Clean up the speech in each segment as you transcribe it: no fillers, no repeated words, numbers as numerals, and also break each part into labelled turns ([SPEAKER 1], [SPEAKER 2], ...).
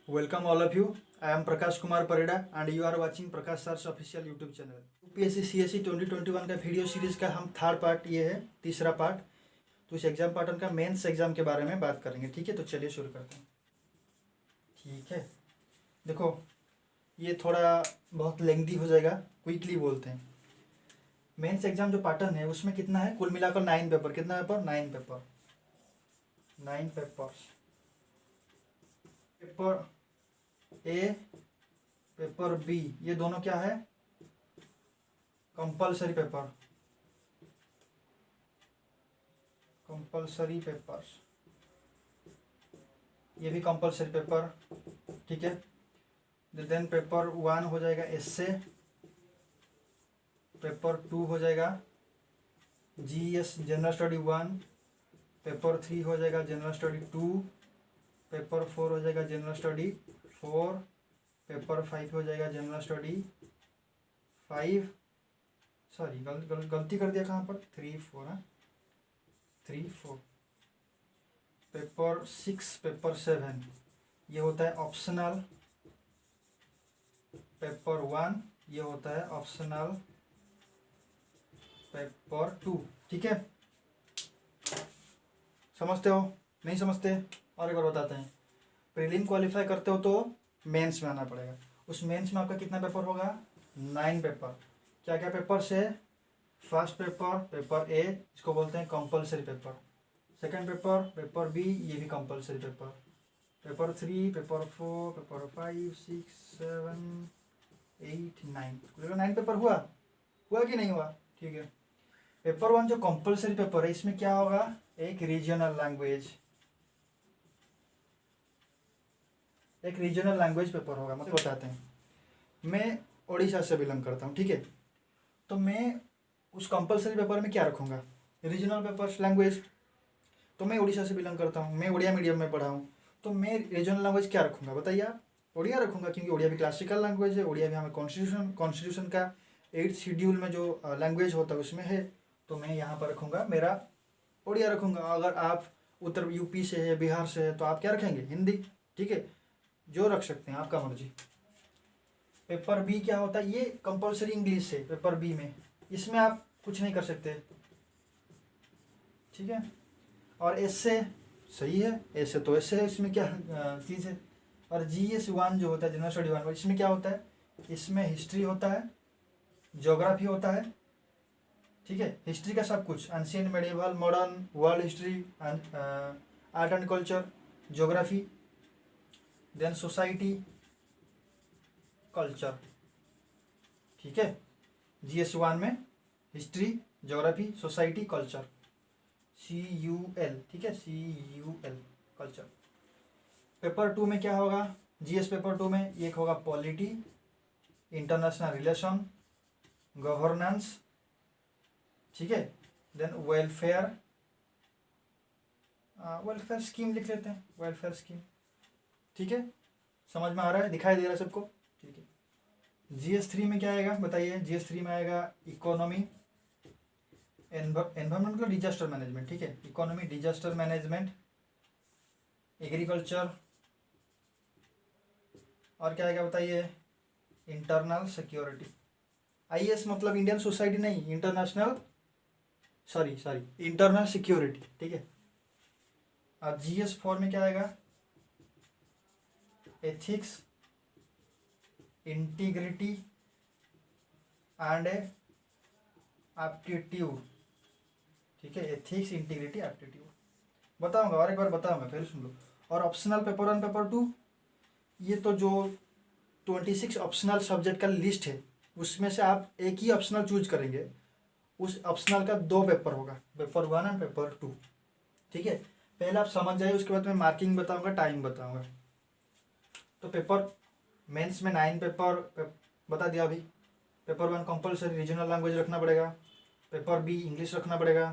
[SPEAKER 1] Welcome all of you. I am Prakash Kumar Parida and you are watching Prakash Sar's official YouTube channel. UPSC CSE 2021 का video series का हम third part ये है, तीसरा part. तो इस exam pattern का मेंस एग्जाम के बारे में बात करेंगे, ठीक है। तो चलिए शुरू करते हैं, ठीक है। देखो ये थोड़ा बहुत लेंथी हो जाएगा, क्विकली बोलते हैं। मेंस एग्जाम जो पैटर्न है उसमें कितना है, कुल मिलाकर 9 पेपर। कितना paper? 9 paper. 9 papers. Paper A, paper B, ये दोनों क्या है? Compulsory paper. कंपलसरी पेपर्स, ये भी कंपलसरी पेपर, ठीक है। देन पेपर 1 हो जाएगा एसए, पेपर 2 हो जाएगा जीएस जनरल स्टडी 1, पेपर 3 हो जाएगा जनरल स्टडी 2, पेपर 4 हो जाएगा जनरल स्टडी 4, पेपर 5 हो जाएगा जनरल स्टडी 5। सॉरी गलती कर दिया, कहाँ पर? 3 4 है, 3 4। पेपर 6, पेपर 7 ये होता है ऑप्शनल। पेपर 1 ये होता है ऑप्शनल। पेपर 2, ठीक है। समझते हो? नहीं समझते? और एक बार बताते हैं। प्रीलिम क्वालिफाई करते हो तो मेंस में आना पड़ेगा। उस मेंस में आपका कितना पेपर होगा? 9 पेपर। क्या क्या पेपर्स है? फर्स्ट पेपर, पेपर ए, इसको बोलते हैं compulsory paper. Second paper, paper B, ये भी compulsory paper. Paper 3, paper 4, paper 5, 6, 7, 8, 9। 9 paper हुआ कि नहीं हुआ? ठीक है। पेपर 1 जो कंपलसरी पेपर है, इसमें क्या होगा? एक रीजनल लैंग्वेज, एक रीजनल लैंग्वेज पेपर होगा। मतलब बताते हैं, मैं उड़ीसा से बिलोंग करता हूँ, ठीक है। तो मैं उस कंपलसरी पेपर में क्या रखूँगा? Regional papers language. तो मैं उड़ीसा से बिलोंग करता हूँ, मैं उड़िया मीडियम में पढ़ा हूँ, तो मैं रीजनल लैंग्वेज क्या रखूँगा बताइए आप? उड़िया रखूँगा, क्योंकि उड़िया भी क्लासिकल लैंग्वेज है। उड़िया भी हमें कॉन्स्टिट्यूशन का 8th शेड्यूल में जो लैंग्वेज होता है उसमें है। तो मैं यहाँ पर रखूँगा, मेरा उड़िया रखूँगा। अगर आप उत्तर यूपी से है, बिहार से है, तो आप क्या रखेंगे? हिंदी, ठीक है। जो रख सकते हैं, आपका मर्जी। पेपर बी क्या होता है? ये कंपलसरी इंग्लिश है पेपर बी में, इसमें आप कुछ नहीं कर सकते, ठीक है। और एसए सही है, एसए तो एसए है, इसमें क्या चीज़ है। और जीएस 1 जो होता है जनरल स्टडी 1, इसमें क्या होता है? इसमें हिस्ट्री होता है, ज्योग्राफी होता है, ठीक है। हिस्ट्री का सब कुछ, ancient, medieval, modern, world history, art and culture, geography, then society, culture, ठीक है। जीएस 1 में history, geography, society, culture, CUL, ठीक है, CUL, कल्चर। पेपर 2 में क्या होगा? जीएस पेपर 2 में एक होगा पॉलिटी, इंटरनेशनल रिलेशन, गवर्नेंस, ठीक है। देन वेलफेयर, वेलफेयर स्कीम लिख लेते हैं, वेलफेयर स्कीम, ठीक है। समझ में आ रहा है? दिखाई दे रहा है सबको? ठीक है। GS 3 में क्या आएगा बताइए? GS 3 में आएगा इकोनॉमी, एनवायरमेंट मतलब डिजास्टर मैनेजमेंट, ठीक है। इकोनॉमी, डिजास्टर मैनेजमेंट, एग्रीकल्चर, और क्या आएगा बताइए? Internal security. IS मतलब इंडियन सोसाइटी नहीं, इंटरनेशनल, सॉरी इंटरनल सिक्योरिटी, ठीक है। और GS 4 में क्या आएगा? एथिक्स, इंटीग्रिटी एंड एप्टीट्यूड, ठीक है। एथिक्स, इंटीग्रिटी, एप्टीट्यूड बताऊंगा, और एक बार बताऊंगा, फिर सुन लो। और ऑप्शनल पेपर 1, पेपर 2, ये तो जो 26 ऑप्शनल सब्जेक्ट का लिस्ट है, उसमें से आप एक ही ऑप्शनल चूज करेंगे। उस ऑप्शनल का 2 पेपर होगा, पेपर 1 एंड पेपर 2, ठीक है। पहले आप समझ जाइए, उसके बाद मैं मार्किंग बताऊंगा, टाइम बताऊंगा। तो पेपर मेंस में 9 पेपर बता दिया अभी। पेपर 1 कंपलसरी रीजनल लैंग्वेज रखना पड़ेगा, पेपर बी इंग्लिश रखना पड़ेगा,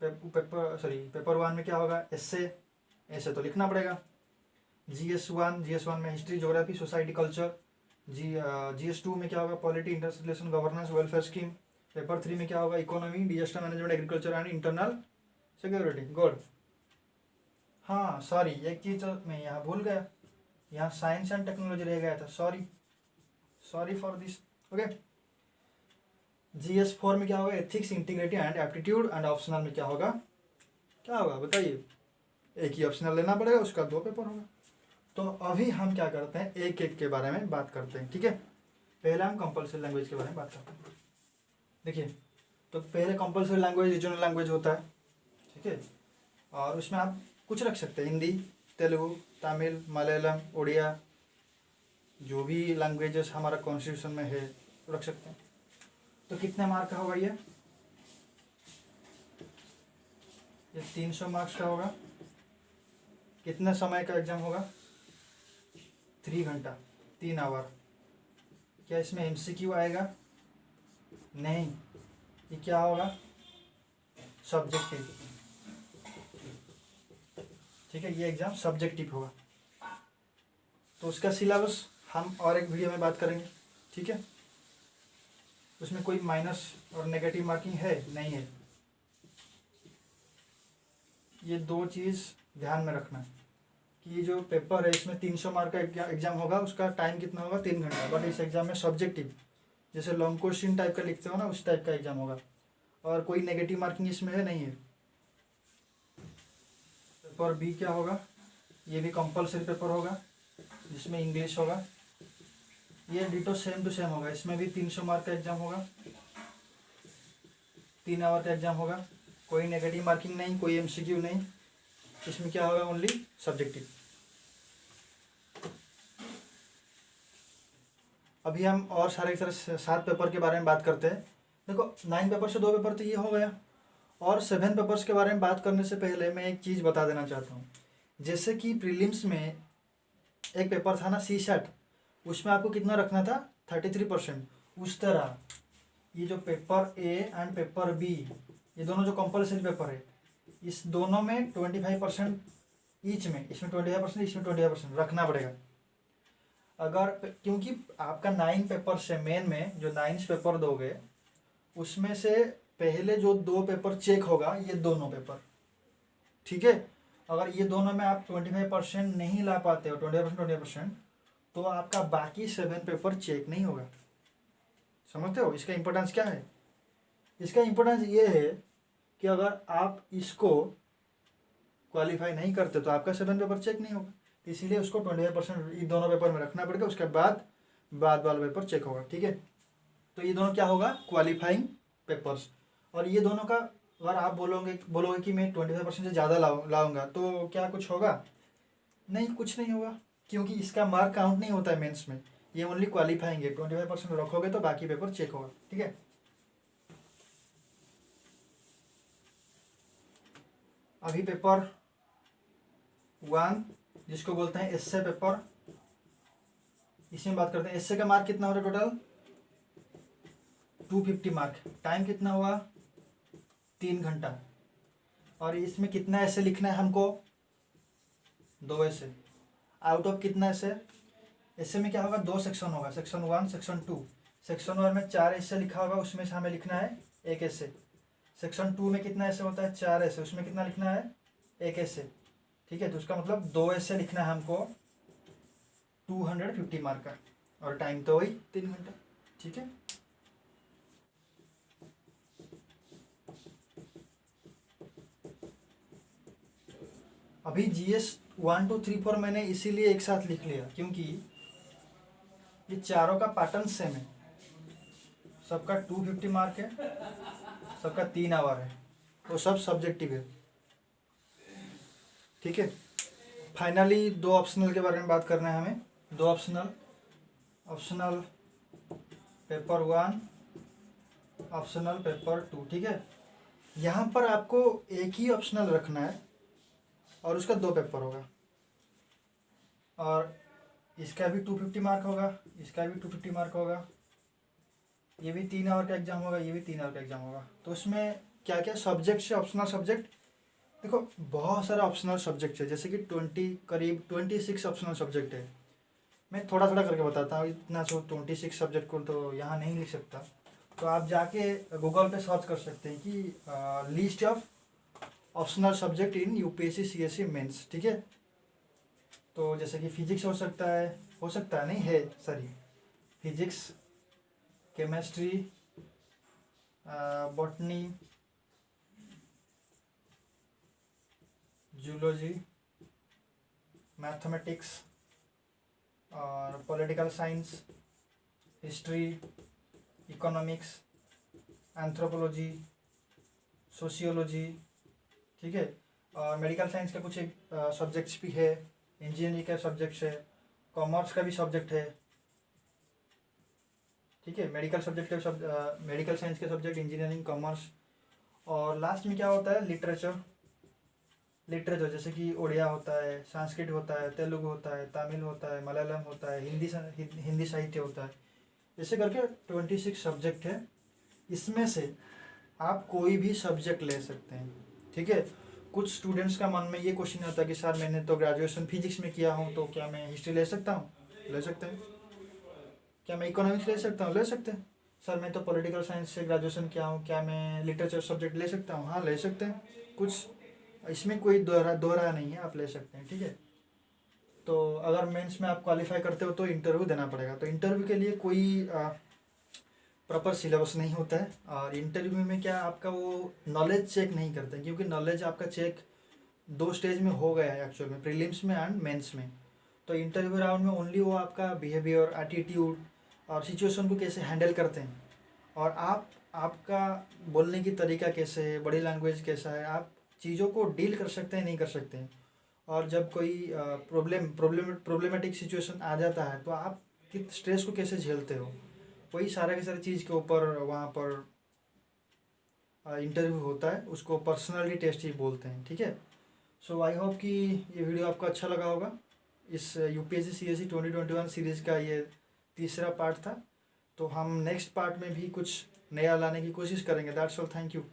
[SPEAKER 1] पेपर 1 में क्या होगा? एसए तो लिखना पड़ेगा। जीएस 1 में history, geography, society, culture. GS 2 में क्या होगा? Polity, international relation, governance, welfare scheme. Paper 3 में क्या होगा? Economy, disaster management, agriculture and internal security. Good. हाँ सॉरी, एक चीज़ मैं यहाँ भूल गया, यहाँ साइंस एंड टेक्नोलॉजी रह गया था, sorry for this. Okay, GS4 में क्या होगा, ethics, integrity and aptitude, and optional में क्या होगा, बताइए। एक ही ऑप्शनल लेना पड़ेगा, उसका 2 पेपर होगा। तो अभी हम क्या करते हैं, एक एक के बारे में बात करते हैं, ठीक है। पहले हम कंपलसरी लैंग्वेज के बारे में बात करते हैं। देखिए, तो पहले कंपलसरी लैंग्वेज रीजनल लैंग्वेज होता है, ठीक है। और उसमें आप कुछ रख सकते हैं, हिंदी, तेलुगु, तमिल, मलयालम, उड़िया, जो भी लैंग्वेजेस हमारा कॉन्स्टिट्यूशन में है रख सकते हैं। तो कितने मार्क का होगा ये 300 मार्क्स का होगा। कितने समय का एग्जाम होगा, 3 घंटा, 3 आवर। क्या इसमें MCQ आएगा, नहीं। ये क्या होगा, सब्जेक्टिव, ठीक है। ये एग्जाम सब्जेक्टिव होगा। तो उसका सिलेबस हम और एक वीडियो में बात करेंगे, ठीक है। उसमें कोई माइनस और नेगेटिव मार्किंग है, नहीं है। ये 2 चीज़ ध्यान में रखना है कि ये जो पेपर है इसमें 300 मार्क का एग्जाम होगा, उसका टाइम कितना होगा, 3 घंटा। बट इस एग्जाम में सब्जेक्टिव, जैसे लॉन्ग क्वेश्चन टाइप का लिखते हो ना, उस टाइप का एग्जाम होगा। और कोई नेगेटिव मार्किंग इसमें है, नहीं है। पेपर B क्या होगा, ये भी कंपलसरी पेपर होगा, जिसमें इंग्लिश होगा। ये डिटो सेम टू सेम होगा, इसमें भी 300 मार्क का एग्जाम होगा, 3 आवर का एग्जाम होगा। कोई नेगेटिव मार्किंग नहीं, कोई MCQ नहीं। इसमें क्या होगा, ओनली सब्जेक्टिव। अभी हम और सारे 7 पेपर के बारे में बात करते हैं। देखो, 9 पेपर से 2 पेपर तो ये हो गया। और 7 पेपर्स के बारे में बात करने से पहले मैं एक चीज़ बता देना चाहता हूँ। जैसे कि प्रीलिम्स में एक पेपर था ना, CSAT, उसमें आपको कितना रखना था, 33%। उस तरह ये जो paper A and paper B, ये दोनों जो कंपलसरी पेपर है, इस दोनों में 25% ईच में, इसमें 25%, इसमें 25% रखना पड़ेगा। अगर, क्योंकि आपका 9 पेपर से मेन में जो 9 पेपर दोगे, उसमें से पहले जो 2 पेपर चेक होगा, ये दोनों पेपर, ठीक है। अगर ये दोनों में आप 25% नहीं ला पाते हो, 20%, तो आपका बाकी 7 पेपर चेक नहीं होगा। समझते हो इसका इंपॉर्टेंस क्या है? इसका इंपॉर्टेंस ये है कि अगर आप इसको क्वालिफाई नहीं करते तो आपका 7 पेपर चेक नहीं होगा। इसीलिए उसको 25% ये दोनों पेपर में रखना पड़ेगा, उसके बाद वाला पेपर चेक होगा, ठीक है। तो ये दोनों क्या होगा, क्वालिफाइंग पेपर्स। और ये दोनों का अगर आप बोलोगे कि मैं 25% से ज़्यादा लाऊंगा, तो क्या कुछ होगा? नहीं, कुछ नहीं होगा, क्योंकि इसका मार्क काउंट नहीं होता है मेंस में। ये ओनली क्वालिफाइंग है। 25% रखोगे तो बाकी पेपर चेक होगा, ठीक है। अभी पेपर 1, जिसको बोलते हैं एस्से पेपर, इसमें बात करते हैं। एस्से का मार्क कितना हो रहा है टोटल? 250 मार्क। टाइम कितना हुआ? 3 घंटा। और इसमें कितना एस्से लिखना है हमको? 2 एस्से। आउट ऑफ कितना एस्से? एस्से में क्या होगा, 2 सेक्शन होगा, सेक्शन 1, सेक्शन 2। सेक्शन 1 में 4 एस्से लिखा होगा, उसमें से हमें लिखना है 1 एस्से। सेक्शन 2 में कितना एस्से होता है? 4 एस्से, उसमें कितना लिखना है? 1 एस्से, ठीक है। तो उसका मतलब 2 एस्से लिखना है हमको, 250 मार्क का। और टाइम तो वही 3 घंटा, ठीक है। अभी GS 1, 2, 3, 4 मैंने इसीलिए एक साथ लिख लिया क्योंकि ये चारों का पैटर्न सेम है। सबका 250 मार्क है, सबका 3 आवर है, तो सब सब्जेक्टिव है, ठीक है। फाइनली 2 ऑप्शनल के बारे में बात करना है हमें। 2 ऑप्शनल पेपर 1, ऑप्शनल पेपर 2, ठीक है। यहाँ पर आपको एक ही ऑप्शनल रखना है और उसका 2 पेपर होगा। और इसका भी 250 मार्क होगा, इसका भी 250 मार्क होगा। ये भी 3 आवर का एग्जाम होगा, ये भी 3 आवर का एग्जाम होगा। तो उसमें क्या क्या सब्जेक्ट से ऑप्शनल सब्जेक्ट, देखो बहुत सारा ऑप्शनल सब्जेक्ट है, जैसे कि करीब 26 ऑप्शनल सब्जेक्ट है। मैं थोड़ा थोड़ा करके बताता हूँ, इतना 26 सब्जेक्ट को तो यहाँ नहीं लिख सकता। तो आप जाके गूगल पे सर्च कर सकते हैं कि list of optional subject in UPSC CSE mains, ठीक है। तो जैसे कि फिजिक्स हो सकता है नहीं है, sorry, physics, chemistry, botany, zoology, mathematics और political science, history, economics, anthropology, sociology, ठीक है। और मेडिकल साइंस का कुछ एक सब्जेक्ट्स भी है, इंजीनियरिंग का सब्जेक्ट्स है, कॉमर्स का भी सब्जेक्ट है, ठीक है। मेडिकल सब्जेक्ट के मेडिकल साइंस के सब्जेक्ट, इंजीनियरिंग, कॉमर्स। और लास्ट में क्या होता है, लिटरेचर। लिटरेचर जैसे कि उड़िया होता है, संस्कृत होता है, तेलुगु होता है, तमिल होता है, मलयालम होता है, हिंदी साहित्य होता है। ऐसे करके 26 सब्जेक्ट है। इसमें से आप कोई भी सब्जेक्ट ले सकते हैं, ठीक है। कुछ स्टूडेंट्स का मन में ये क्वेश्चन आता है कि सर मैंने तो ग्रेजुएशन फिजिक्स में किया हूँ, तो क्या मैं हिस्ट्री ले सकता हूँ? ले सकते हैं। क्या मैं इकोनॉमिक्स ले सकता हूँ? ले सकते हैं। सर मैं तो पॉलिटिकल साइंस से ग्रेजुएशन किया हूँ, क्या मैं लिटरेचर सब्जेक्ट ले सकता हूँ? हाँ, ले सकते हैं। कुछ इसमें कोई दोहरा नहीं है, आप ले सकते हैं, ठीक है। तो अगर मेंस में आप क्वालिफाई करते हो तो इंटरव्यू देना पड़ेगा। तो इंटरव्यू के लिए कोई प्रॉपर सिलेबस नहीं होता है, और इंटरव्यू में क्या आपका वो नॉलेज चेक नहीं करते, क्योंकि नॉलेज आपका चेक 2 स्टेज में हो गया है एक्चुअल में, प्रीलिम्स में एंड मेंस में। तो इंटरव्यू राउंड में ओनली वो आपका बिहेवियर, एटीट्यूड और सिचुएशन को कैसे हैंडल करते हैं, और आपका बोलने की तरीका कैसे है, बॉडी लैंग्वेज कैसा है, आप चीज़ों को डील कर सकते हैं नहीं कर सकते हैं। और जब कोई प्रॉब्लमेटिक सिचुएशन आ जाता है तो आप किस स्ट्रेस को कैसे झेलते हो, वही सारे के सारे चीज़ के ऊपर वहाँ पर इंटरव्यू होता है। उसको पर्सनालिटी टेस्ट ही बोलते हैं, ठीक है। सो आई होप कि ये वीडियो आपको अच्छा लगा होगा। इस UPSC CSE 2021 सीरीज़ का ये तीसरा पार्ट था। तो हम नेक्स्ट पार्ट में भी कुछ नया लाने की कोशिश करेंगे। That's all, thank you.